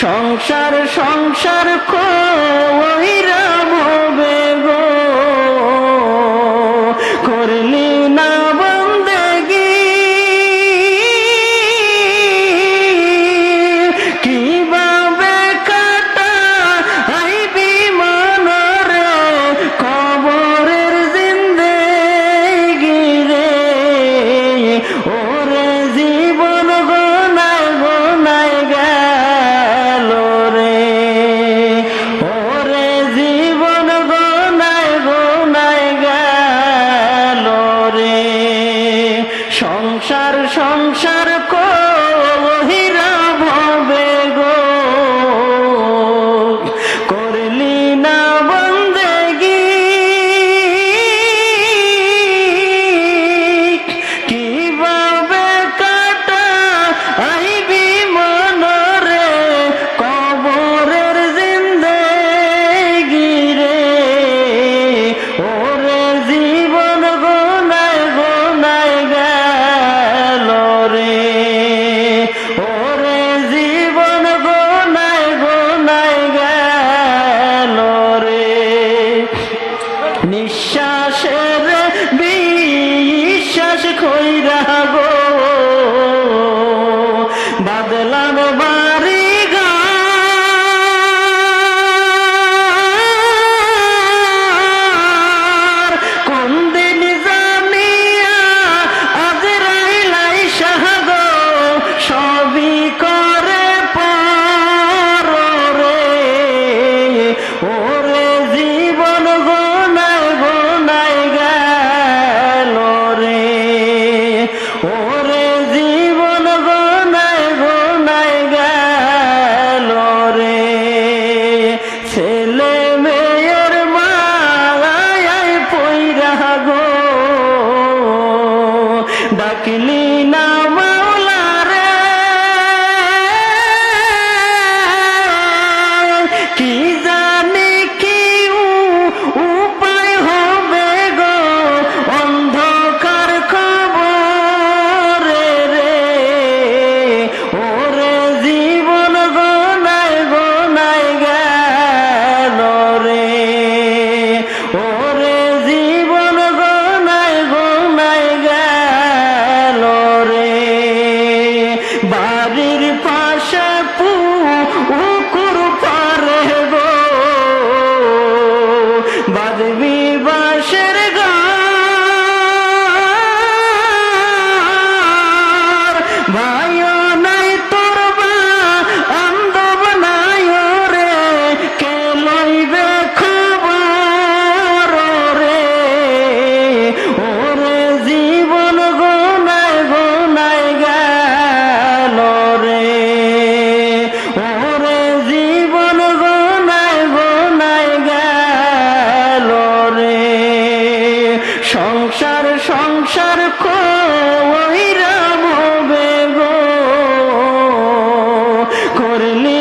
সংসার সংসার কইরা ভবে গো করলি না বন্দেগি কিভাবে কাটা আইবি মনরে কবরের জিন্দেগি রে ওরে জীবন গোনায় গোনায় গেল রে ওরে জীবন গোনায় গোনায় গেল রে সংসার সংসার কহিরা ভবে গো করলি না বন্দেগি কিভাবে কাটা আইবি মনরে কবরের জিন্দেগি রে ওরে জীবন গোনায় গোনায় গেল রে ওরে জীবন গোনায় গোনায় গেল রে নিঃশ্বাসের বিশ্বাস খইরা গো বাদলাম বাড়ি ঘর কোন দিন জানিয়া আজরাইলাই শাহ গো সবই করে পর রে ওরে জীবন গোনায় গোনায় গেল রে ওরে জীবন গোনায় গোনায় গেল রে ছেলে মেয়ের মালায় পইরা গো ডাকলি না মাওলা রে কি জানি কি উপায় হবে গো অন্ধকার খবরে রে ওরে জীবন গোনায় গোনায় গেল রে ওরে জীবন গোনায় গোনায় গেল রে বাড়ির পাশে পুকুর পারে গো বাজবি বাঁশের ঘর ভাইও নাই তোর বান্ধব নাই রে কে লইবে খবর রে ওরে জীবন গোনায় গোনায় গেল রে ওরে জীবন গোনায় গোনায় গেল রে সংসার সংসার কইরা ভবে গো করলি